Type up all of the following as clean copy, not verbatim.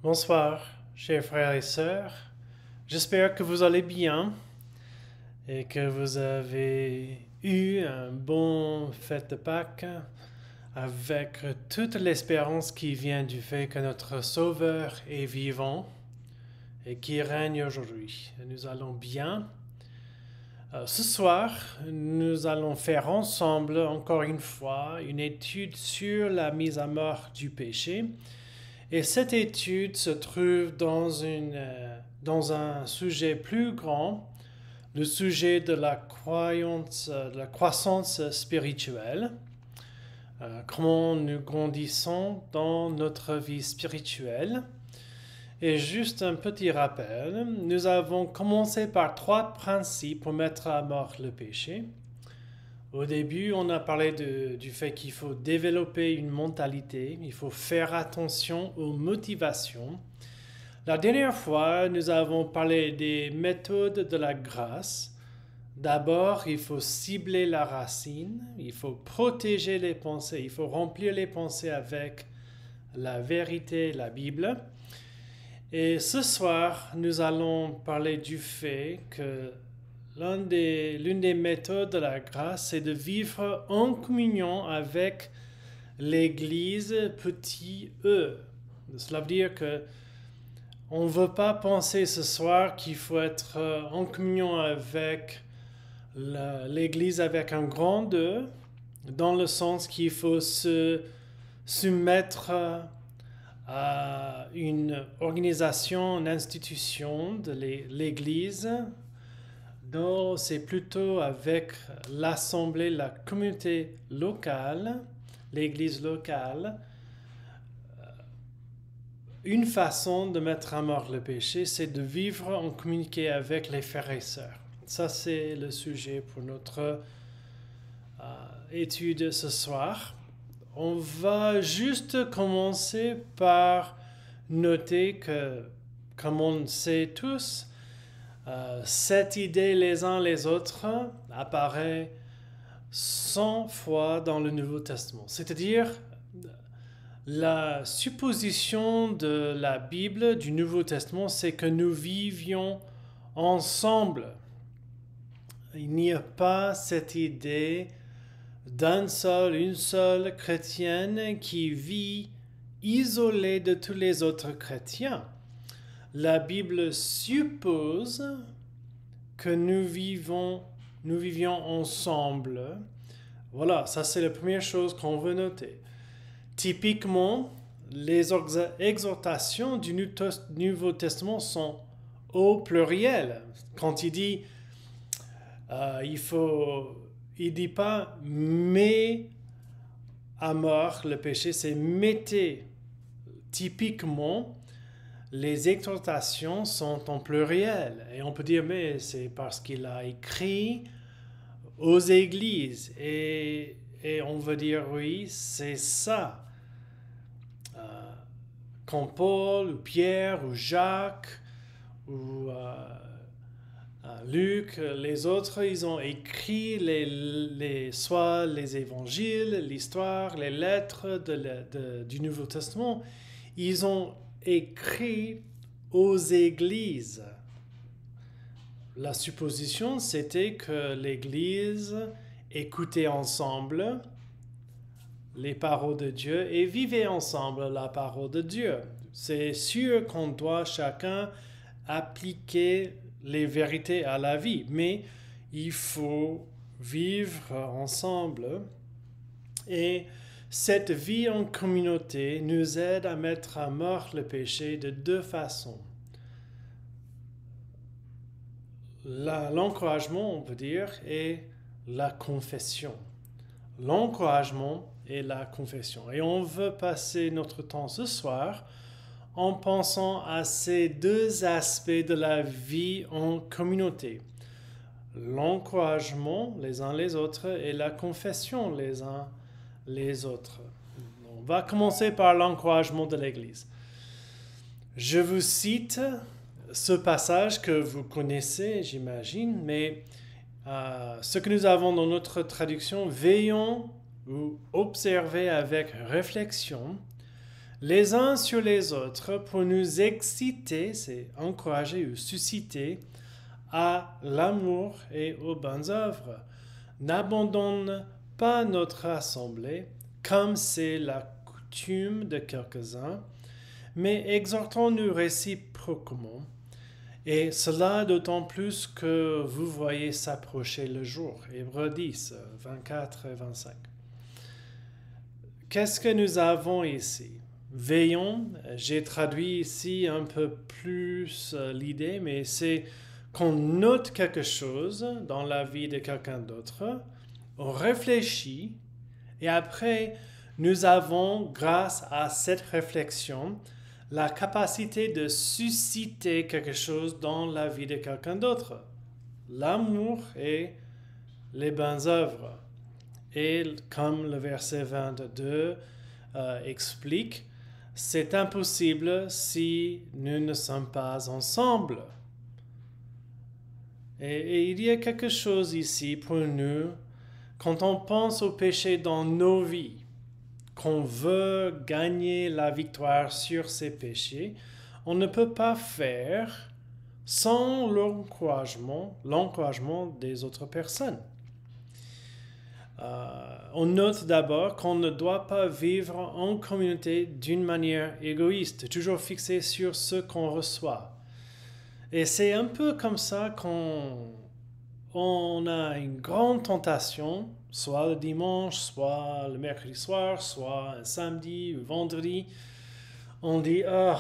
Bonsoir, chers frères et sœurs. J'espère que vous allez bien et que vous avez eu un bon fête de Pâques avec toute l'espérance qui vient du fait que notre Sauveur est vivant et qui règne aujourd'hui. Nous allons bien. Ce soir, nous allons faire ensemble, encore une fois, une étude sur la mise à mort du péché. Et cette étude se trouve dans un sujet plus grand, le sujet de la croissance spirituelle, comment nous grandissons dans notre vie spirituelle. Et juste un petit rappel, nous avons commencé par 3 principes pour mettre à mort le péché. Au début, on a parlé du fait qu'il faut développer une mentalité, il faut faire attention aux motivations. La dernière fois, nous avons parlé des méthodes de la grâce. D'abord, il faut cibler la racine, il faut protéger les pensées, il faut remplir les pensées avec la vérité, la Bible. Et ce soir, nous allons parler du fait que l'une des méthodes de la grâce, c'est de vivre en communion avec l'Église petit e. Cela veut dire que on ne veut pas penser ce soir qu'il faut être en communion avec l'Église avec un grand E, dans le sens qu'il faut se soumettre à une organisation, une institution de l'Église. Non, c'est plutôt avec l'assemblée, la communauté locale, l'église locale. Une façon de mettre à mort le péché, c'est de vivre en communiqué avec les frères et sœurs. Ça, c'est le sujet pour notre étude ce soir. On va juste commencer par noter que, comme on le sait tous, cette idée les uns les autres apparaît 100 fois dans le Nouveau Testament. C'est-à-dire, la supposition de la Bible, du Nouveau Testament, c'est que nous vivions ensemble. Il n'y a pas cette idée une seule chrétienne qui vit isolée de tous les autres chrétiens. La Bible suppose que nous vivions ensemble. Voilà, ça c'est la première chose qu'on veut noter. Typiquement, les exhortations du Nouveau Testament sont au pluriel. Quand il dit, il dit pas mais à mort le péché, c'est mettez. Typiquement, les exhortations sont en pluriel. Et on peut dire, mais c'est parce qu'il a écrit aux églises. Et on veut dire, oui, c'est ça. Quand Paul, ou Pierre, ou Jacques, ou Luc, les autres, ils ont écrit soit les évangiles, l'histoire, les lettres du Nouveau Testament. Ils ont écrit aux églises. La supposition, c'était que l'église écoutait ensemble les paroles de Dieu et vivait ensemble la parole de Dieu. C'est sûr qu'on doit chacun appliquer les vérités à la vie, mais il faut vivre ensemble. Et cette vie en communauté nous aide à mettre à mort le péché de 2 façons. L'encouragement, on peut dire, et la confession. L'encouragement et la confession. Et on veut passer notre temps ce soir en pensant à ces 2 aspects de la vie en communauté. L'encouragement les uns les autres et la confession les uns les autres. On va commencer par l'encouragement de l'Église. Je vous cite ce passage que vous connaissez, j'imagine, mais ce que nous avons dans notre traduction, veillons ou observez avec réflexion les uns sur les autres pour nous exciter, c'est encourager ou susciter à l'amour et aux bonnes œuvres. N'abandonne pas notre assemblée, comme c'est la coutume de quelques-uns, mais exhortons-nous réciproquement, et cela d'autant plus que vous voyez s'approcher le jour. Hébreux 10, 24 et 25. Qu'est-ce que nous avons ici? Veillons, j'ai traduit ici un peu plus l'idée, mais c'est qu'on note quelque chose dans la vie de quelqu'un d'autre, on réfléchit, et après, nous avons, grâce à cette réflexion, la capacité de susciter quelque chose dans la vie de quelqu'un d'autre. L'amour et les bonnes œuvres. Et comme le verset 22 explique, c'est impossible si nous ne sommes pas ensemble. Et il y a quelque chose ici pour nous, quand on pense au péché dans nos vies, qu'on veut gagner la victoire sur ces péchés, on ne peut pas faire sans l'encouragement des autres personnes. On note d'abord qu'on ne doit pas vivre en communauté d'une manière égoïste, toujours fixé sur ce qu'on reçoit. Et c'est un peu comme ça qu'on a une grande tentation, soit le dimanche, soit le mercredi soir, soit un samedi ou vendredi. On dit « Oh,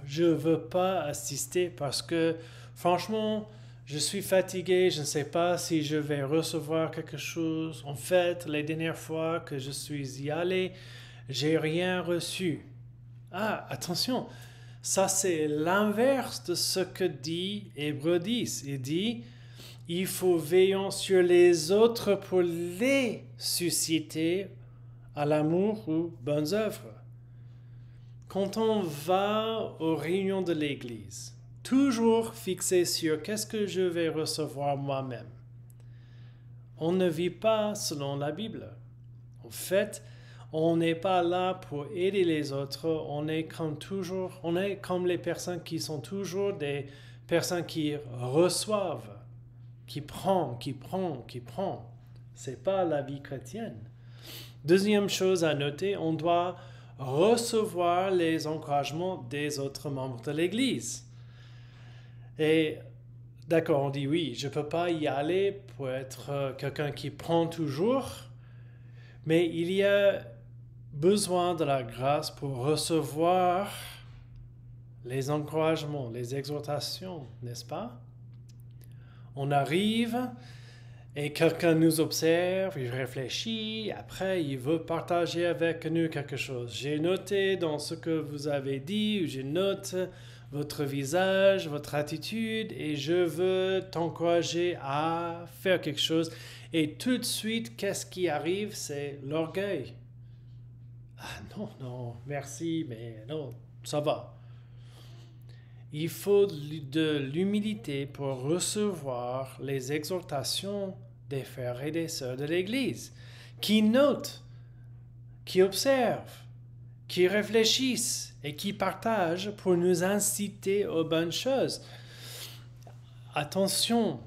je ne veux pas assister parce que franchement, je suis fatigué, je ne sais pas si je vais recevoir quelque chose. En fait, les dernières fois que je suis y allé, j'ai rien reçu. » Ah, attention, ça c'est l'inverse de ce que dit Hébreux 10. Il dit « Il faut veiller sur les autres pour les susciter à l'amour ou bonnes œuvres. » Quand on va aux réunions de l'Église, toujours fixé sur qu'est-ce que je vais recevoir moi-même, on ne vit pas selon la Bible. En fait, on n'est pas là pour aider les autres, on est comme les personnes qui sont toujours des personnes qui reçoivent, qui prennent. C'est pas la vie chrétienne. Deuxième chose à noter, on doit recevoir les encouragements des autres membres de l'Église. Et d'accord, on dit oui, je ne peux pas y aller pour être quelqu'un qui prend toujours, mais il y a besoin de la grâce pour recevoir les encouragements, les exhortations, n'est-ce pas? On arrive et quelqu'un nous observe, il réfléchit, après il veut partager avec nous quelque chose. J'ai noté dans ce que vous avez dit, ou je note votre visage, votre attitude, et je veux t'encourager à faire quelque chose. Et tout de suite, qu'est-ce qui arrive? C'est l'orgueil. Ah non, merci, mais non, ça va. Il faut de l'humilité pour recevoir les exhortations des frères et des sœurs de l'Église, qui notent, qui observent, qui réfléchissent et qui partagent pour nous inciter aux bonnes choses. Attention,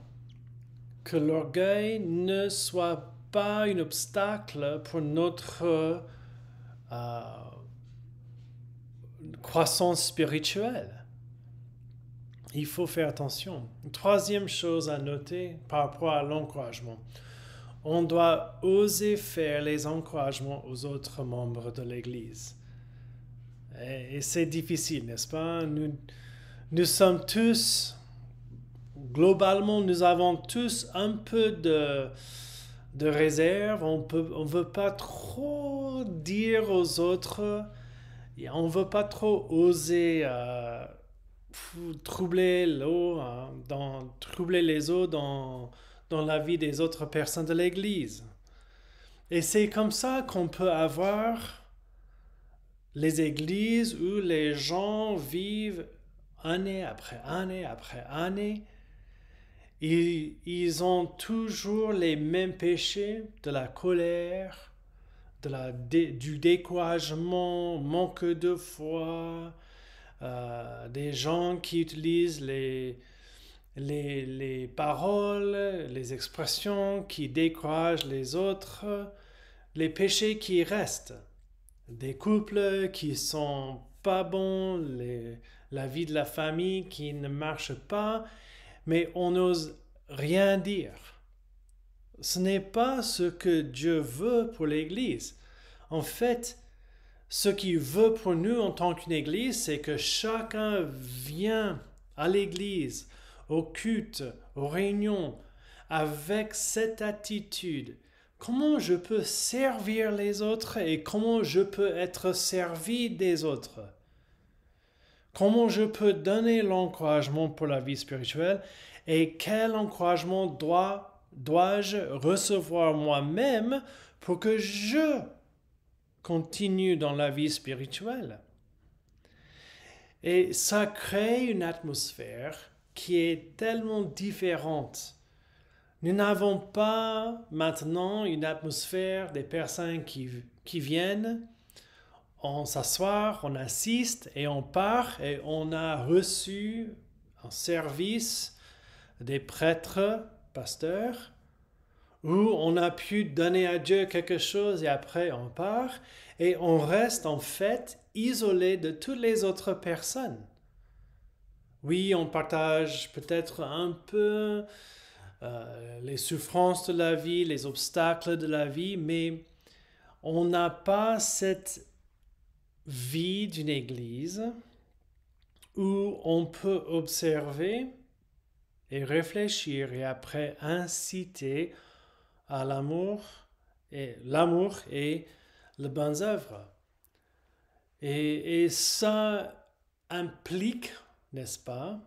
que l'orgueil ne soit pas un obstacle pour notre croissance spirituelle. Il faut faire attention. Troisième chose à noter par rapport à l'encouragement. On doit oser faire les encouragements aux autres membres de l'Église. Et c'est difficile, n'est-ce pas? Nous sommes tous, globalement, nous avons tous un peu de réserve. On ne veut pas trop dire aux autres. On ne veut pas trop oser troubler les eaux dans la vie des autres personnes de l'Église. Et c'est comme ça qu'on peut avoir les églises où les gens vivent année après année après année. Ils ont toujours les mêmes péchés, de la colère, du découragement, manque de foi, des gens qui utilisent les paroles, les expressions qui découragent les autres, les péchés qui restent, des couples qui sont pas bons, la vie de la famille qui ne marche pas, mais on n'ose rien dire. Ce n'est pas ce que Dieu veut pour l'Église. En fait, ce qu'il veut pour nous en tant qu'une Église, c'est que chacun vient à l'Église, au culte, aux réunions, avec cette attitude. Comment je peux servir les autres et comment je peux être servi des autres? Comment je peux donner l'encouragement pour la vie spirituelle et quel encouragement dois-je recevoir moi-même pour que je continue dans la vie spirituelle? Et ça crée une atmosphère qui est tellement différente. Nous n'avons pas maintenant une atmosphère des personnes qui viennent, on s'assoit, on assiste et on part et on a reçu un service des prêtres, pasteurs, où on a pu donner à Dieu quelque chose et après on part et on reste en fait isolé de toutes les autres personnes. Oui, on partage peut-être un peu les souffrances de la vie, les obstacles de la vie, mais on n'a pas cette vie d'une église où on peut observer et réfléchir et après inciter à l'amour et les bonnes œuvres. Et ça implique, n'est-ce pas,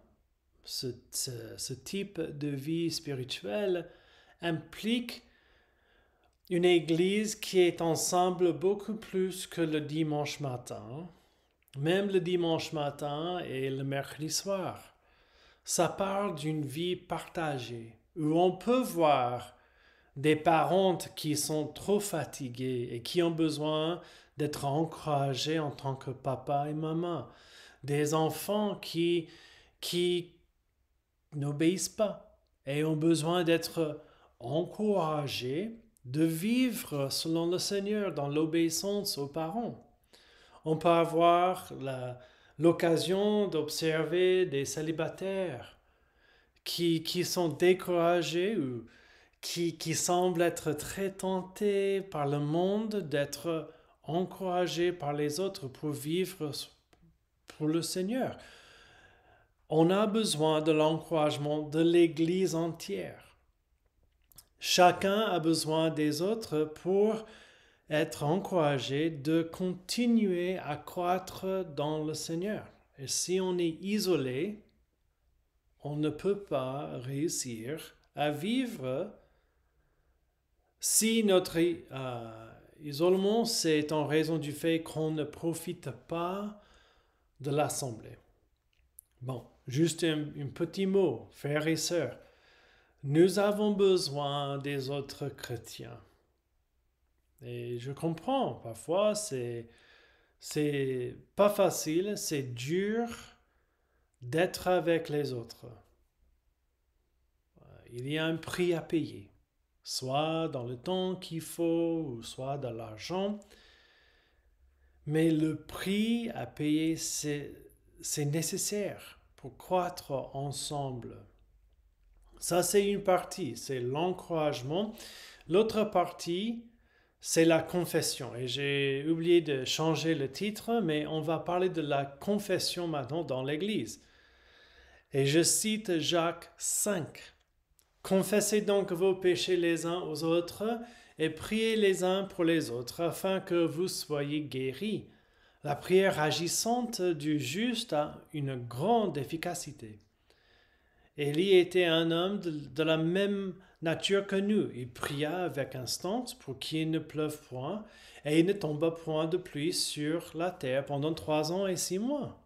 ce type de vie spirituelle implique une église qui est ensemble beaucoup plus que le dimanche matin, même le dimanche matin et le mercredi soir. Ça parle d'une vie partagée, où on peut voir des parents qui sont trop fatigués et qui ont besoin d'être encouragés en tant que papa et maman, des enfants qui n'obéissent pas et ont besoin d'être encouragés de vivre selon le Seigneur dans l'obéissance aux parents. On peut avoir l'occasion d'observer des célibataires qui sont découragés ou qui semblent être très tentés par le monde d'être encouragés par les autres pour vivre pour le Seigneur. On a besoin de l'encouragement de l'Église entière. Chacun a besoin des autres pour être encouragé de continuer à croître dans le Seigneur. Et si on est isolé, on ne peut pas réussir à vivre. Si notre isolement, c'est en raison du fait qu'on ne profite pas de l'assemblée. Bon, juste un petit mot, frères et sœurs. Nous avons besoin des autres chrétiens. Et je comprends, parfois c'est pas facile, c'est dur d'être avec les autres. Il y a un prix à payer, soit dans le temps qu'il faut, ou soit dans l'argent. Mais le prix à payer, c'est nécessaire pour croître ensemble. Ça, c'est une partie, c'est l'encouragement. L'autre partie, c'est la confession. Et j'ai oublié de changer le titre, mais on va parler de la confession maintenant dans l'Église. Et je cite Jacques 5. Confessez donc vos péchés les uns aux autres et priez les uns pour les autres afin que vous soyez guéris. La prière agissante du juste a une grande efficacité. Élie était un homme de la même nature que nous. Il pria avec instance pour qu'il ne pleuve point et il ne tomba point de pluie sur la terre pendant 3 ans et 6 mois.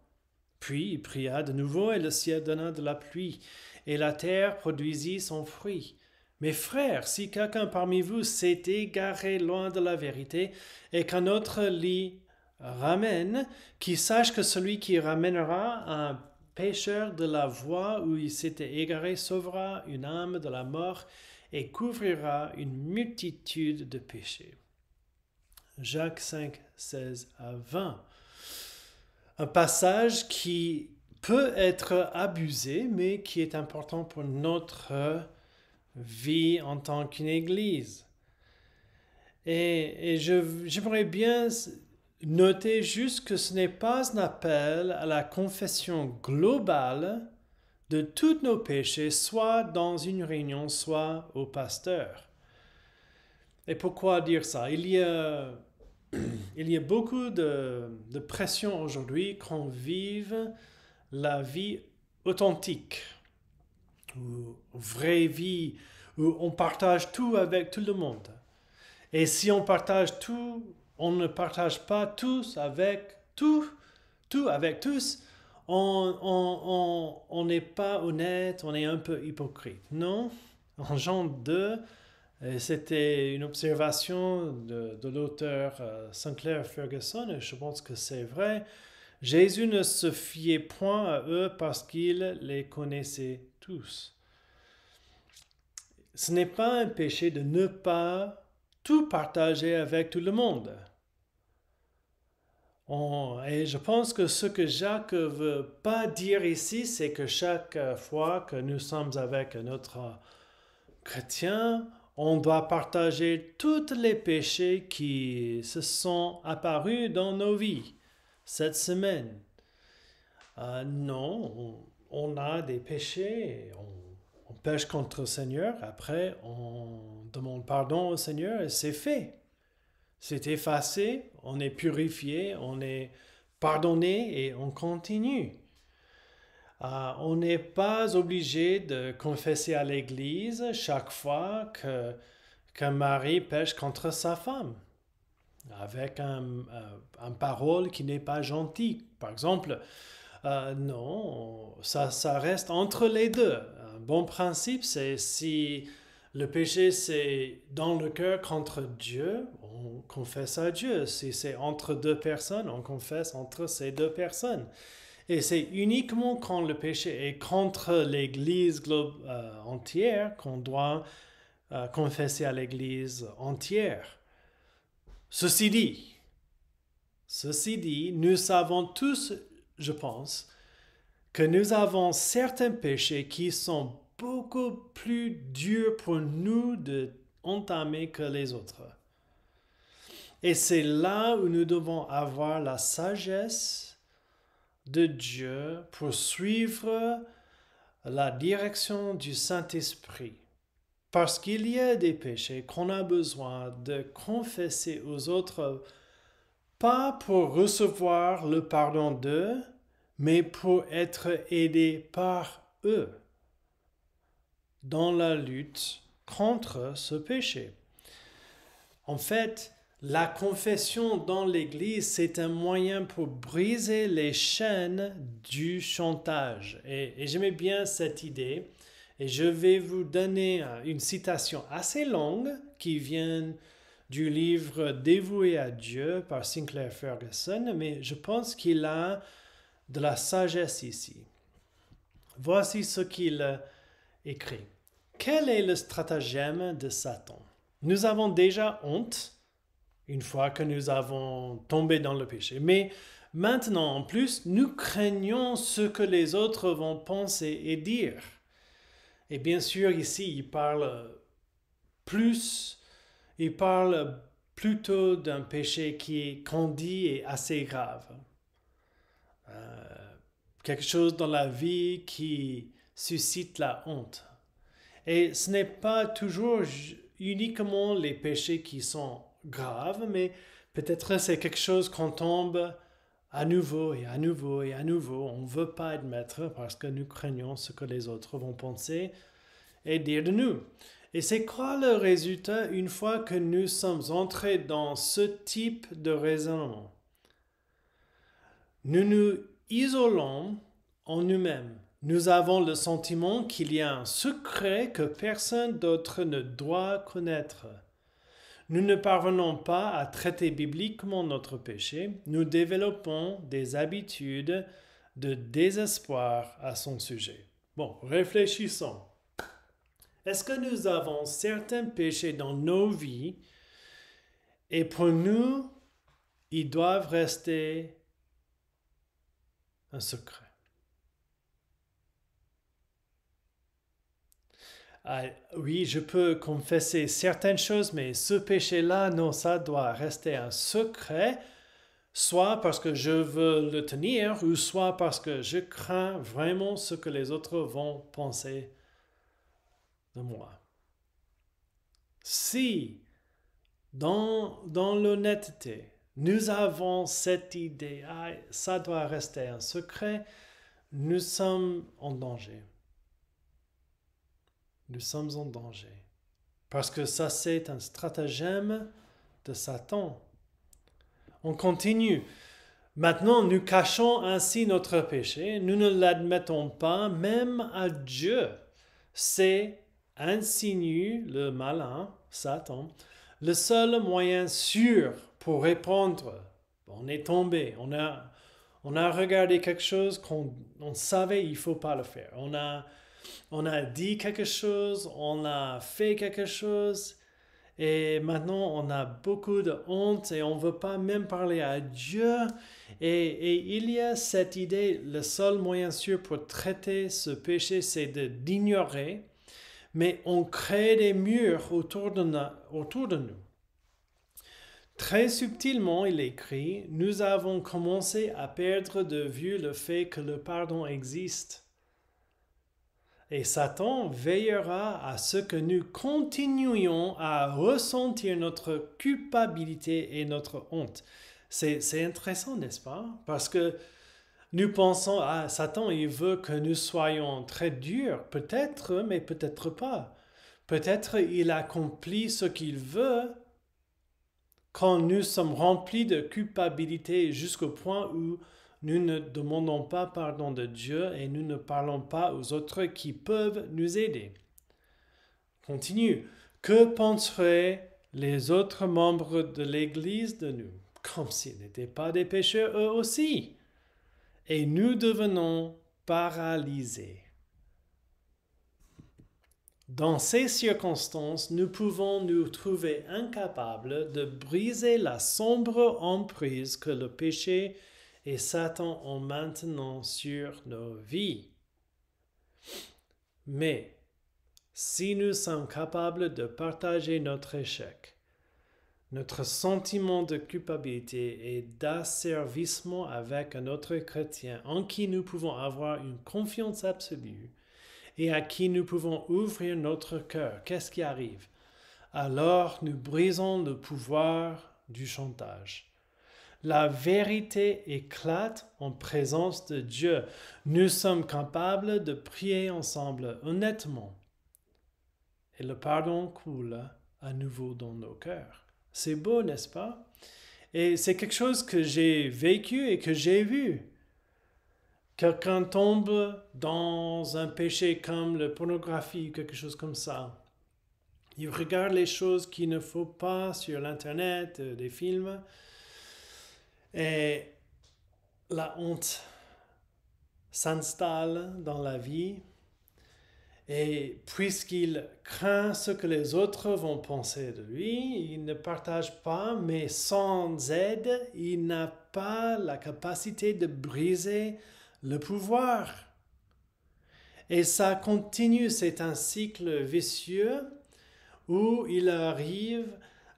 Puis il pria de nouveau et le ciel donna de la pluie et la terre produisit son fruit. Mes frères, si quelqu'un parmi vous s'est égaré loin de la vérité et qu'un autre l'y ramène, qu'il sache que celui qui ramènera un pécheur de la voie où il s'était égaré sauvera une âme de la mort et couvrira une multitude de péchés. Jacques 5, 16 à 20. Un passage qui peut être abusé, mais qui est important pour notre vie en tant qu'une église. Et j'aimerais bien noter juste que ce n'est pas un appel à la confession globale de tous nos péchés, soit dans une réunion, soit au pasteur. Et pourquoi dire ça? Il y a beaucoup de pression aujourd'hui qu'on vive la vie authentique, ou vraie vie, où on partage tout avec tout le monde. Et si on partage tout, on ne partage pas tous avec tout avec tous, on n'est pas honnête, on est un peu hypocrite. Non, en Jean 2, c'était une observation de l'auteur Sinclair Ferguson, et je pense que c'est vrai. Jésus ne se fiait point à eux parce qu'il les connaissait tous. Ce n'est pas un péché de ne pas tout partager avec tout le monde. Et je pense que ce que Jacques ne veut pas dire ici, c'est que chaque fois que nous sommes avec notre chrétien, on doit partager tous les péchés qui se sont apparus dans nos vies cette semaine. Non, on a des péchés, on pêche contre le Seigneur, après on demande pardon au Seigneur et c'est fait. C'est effacé, on est purifié, on est pardonné et on continue. On n'est pas obligé de confesser à l'église chaque fois qu'un mari pêche contre sa femme, avec une parole qui n'est pas gentille. Par exemple, non, ça reste entre les deux. Un bon principe, c'est si le péché c'est dans le cœur contre Dieu, on confesse à Dieu. Si c'est entre deux personnes, on confesse entre ces deux personnes. Et c'est uniquement quand le péché est contre l'Église entière qu'on doit confesser à l'Église entière. Ceci dit, nous savons tous, je pense, que nous avons certains péchés qui sont beaucoup plus durs pour nous d'entamer que les autres. Et c'est là où nous devons avoir la sagesse de Dieu pour suivre la direction du Saint-Esprit. Parce qu'il y a des péchés qu'on a besoin de confesser aux autres, pas pour recevoir le pardon d'eux, mais pour être aidé par eux dans la lutte contre ce péché. En fait, la confession dans l'Église, c'est un moyen pour briser les chaînes du chantage. Et j'aimais bien cette idée. Et je vais vous donner une citation assez longue qui vient du livre Dévoué à Dieu par Sinclair Ferguson, mais je pense qu'il a de la sagesse ici. Voici ce qu'il écrit. Quel est le stratagème de Satan? Nous avons déjà honte une fois que nous avons tombé dans le péché. Mais maintenant, en plus, nous craignons ce que les autres vont penser et dire. Et bien sûr, ici, il parle plutôt d'un péché qu'on dit est assez grave. Quelque chose dans la vie qui suscite la honte. Et ce n'est pas toujours uniquement les péchés qui sont grave, mais peut-être c'est quelque chose qu'on tombe à nouveau et à nouveau et à nouveau. On ne veut pas admettre parce que nous craignons ce que les autres vont penser et dire de nous. Et c'est quoi le résultat une fois que nous sommes entrés dans ce type de raisonnement? Nous nous isolons en nous-mêmes Nous avons le sentiment qu'il y a un secret que personne d'autre ne doit connaître. Nous ne parvenons pas à traiter bibliquement notre péché. Nous développons des habitudes de désespoir à son sujet. Bon, réfléchissons. Est-ce que nous avons certains péchés dans nos vies et pour nous, ils doivent rester un secret? Ah, oui, je peux confesser certaines choses, mais ce péché-là, non, ça doit rester un secret, soit parce que je veux le tenir, ou soit parce que je crains vraiment ce que les autres vont penser de moi. Si, dans l'honnêteté, nous avons cette idée, ah, ça doit rester un secret, nous sommes en danger. Nous sommes en danger. Parce que ça, c'est un stratagème de Satan. On continue. Maintenant, nous cachons ainsi notre péché. Nous ne l'admettons pas, même à Dieu. C'est, insinue le malin, Satan, le seul moyen sûr pour répondre. On est tombé. On a regardé quelque chose qu'on savait il ne faut pas le faire. On a dit quelque chose, on a fait quelque chose, et maintenant on a beaucoup de honte et on ne veut pas même parler à Dieu. Et il y a cette idée, le seul moyen sûr pour traiter ce péché, c'est d'ignorer, mais on crée des murs autour de nous. Très subtilement, il écrit, nous avons commencé à perdre de vue le fait que le pardon existe. Et Satan veillera à ce que nous continuions à ressentir notre culpabilité et notre honte. C'est intéressant, n'est-ce pas? Parce que nous pensons, ah, Satan, il veut que nous soyons très durs. Peut-être, mais peut-être pas. Peut-être il accomplit ce qu'il veut quand nous sommes remplis de culpabilité jusqu'au point où nous ne demandons pas pardon de Dieu et nous ne parlons pas aux autres qui peuvent nous aider. Continue. Que penseraient les autres membres de l'Église de nous? Comme s'ils n'étaient pas des pécheurs eux aussi. Et nous devenons paralysés. Dans ces circonstances, nous pouvons nous trouver incapables de briser la sombre emprise que le péché et Satan ont maintenant sur nos vies. Mais si nous sommes capables de partager notre échec, notre sentiment de culpabilité et d'asservissement avec un autre chrétien en qui nous pouvons avoir une confiance absolue et à qui nous pouvons ouvrir notre cœur, qu'est-ce qui arrive? Alors nous brisons le pouvoir du chantage. La vérité éclate en présence de Dieu. Nous sommes capables de prier ensemble honnêtement. Et le pardon coule à nouveau dans nos cœurs. C'est beau, n'est-ce pas? Et c'est quelque chose que j'ai vécu et que j'ai vu. Quelqu'un tombe dans un péché comme la pornographie, quelque chose comme ça. Il regarde les choses qu'il ne faut pas sur l'Internet, des films. Et la honte s'installe dans la vie. Et puisqu'il craint ce que les autres vont penser de lui, il ne partage pas, mais sans aide, il n'a pas la capacité de briser le pouvoir. Et ça continue, c'est un cycle vicieux où il arrive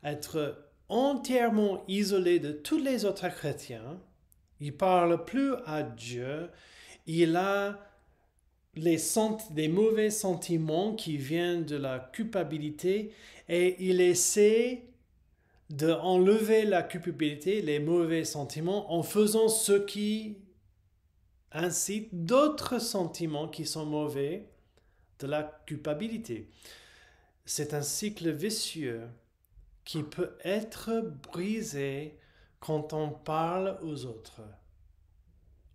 à être entièrement isolé de tous les autres chrétiens. Il ne parle plus à Dieu. Il a des mauvais sentiments qui viennent de la culpabilité et il essaie d'enlever la culpabilité, les mauvais sentiments, en faisant ce qui incite d'autres sentiments qui sont mauvais de la culpabilité. C'est un cycle vicieux qui peut être brisé quand on parle aux autres.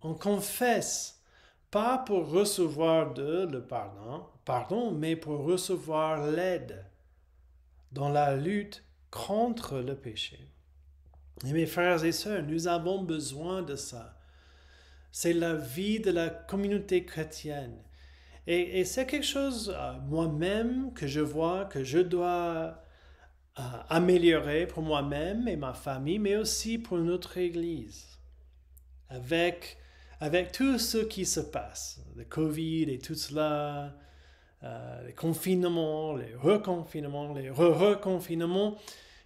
On confesse pas pour recevoir le pardon, mais pour recevoir l'aide dans la lutte contre le péché. Et mes frères et sœurs, nous avons besoin de ça. C'est la vie de la communauté chrétienne. Et c'est quelque chose, moi-même, que je vois, que je dois améliorer pour moi-même et ma famille, mais aussi pour notre Église. Avec tout ce qui se passe, le Covid et tout cela, les confinements, les reconfinements, les reconfinements,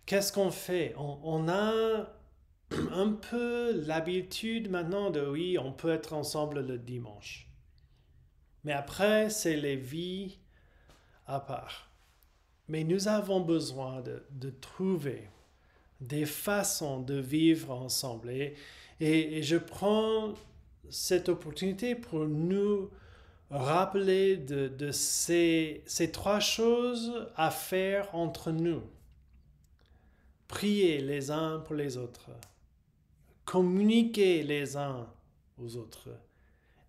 qu'est-ce qu'on fait? On a un peu l'habitude maintenant de, oui, on peut être ensemble le dimanche. Mais après, c'est les vies à part. Mais nous avons besoin de trouver des façons de vivre ensemble. Et je prends cette opportunité pour nous rappeler de ces trois choses à faire entre nous. Prier les uns pour les autres, communiquer les uns aux autres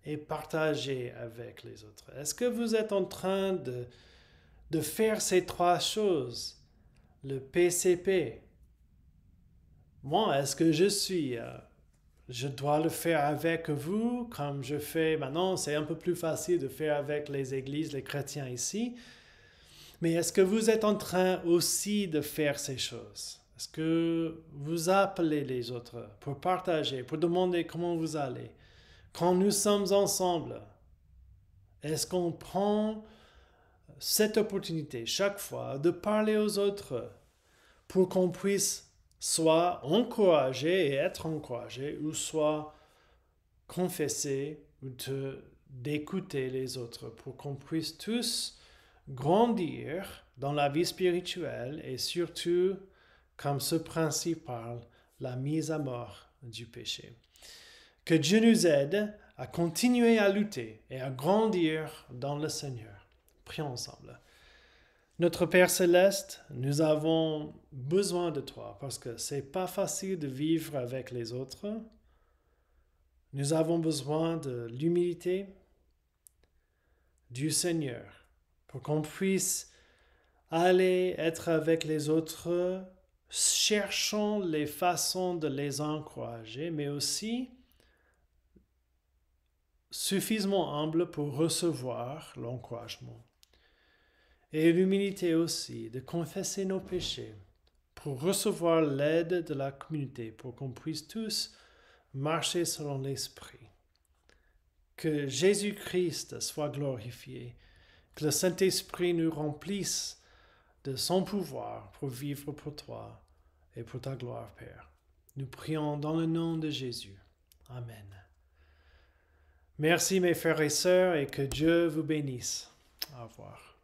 et partager avec les autres. Est-ce que vous êtes en train de faire ces trois choses? Le PCP. Moi, est-ce que je dois le faire avec vous, comme je fais maintenant? C'est un peu plus facile de faire avec les églises, les chrétiens ici. Mais est-ce que vous êtes en train aussi de faire ces choses? Est-ce que vous appelez les autres pour partager, pour demander comment vous allez? Quand nous sommes ensemble, est-ce qu'on prend cette opportunité chaque fois de parler aux autres pour qu'on puisse soit encourager et être encouragé, ou soit confesser ou d'écouter les autres pour qu'on puisse tous grandir dans la vie spirituelle et surtout, comme ce principe parle, la mise à mort du péché. Que Dieu nous aide à continuer à lutter et à grandir dans le Seigneur. Prions ensemble. Notre Père Céleste, nous avons besoin de toi parce que c'est pas facile de vivre avec les autres. Nous avons besoin de l'humilité du Seigneur pour qu'on puisse aller être avec les autres, cherchant les façons de les encourager, mais aussi suffisamment humble pour recevoir l'encouragement. Et l'humilité aussi, de confesser nos péchés pour recevoir l'aide de la communauté, pour qu'on puisse tous marcher selon l'Esprit. Que Jésus-Christ soit glorifié, que le Saint-Esprit nous remplisse de son pouvoir pour vivre pour toi et pour ta gloire, Père. Nous prions dans le nom de Jésus. Amen. Merci mes frères et sœurs et que Dieu vous bénisse. Au revoir.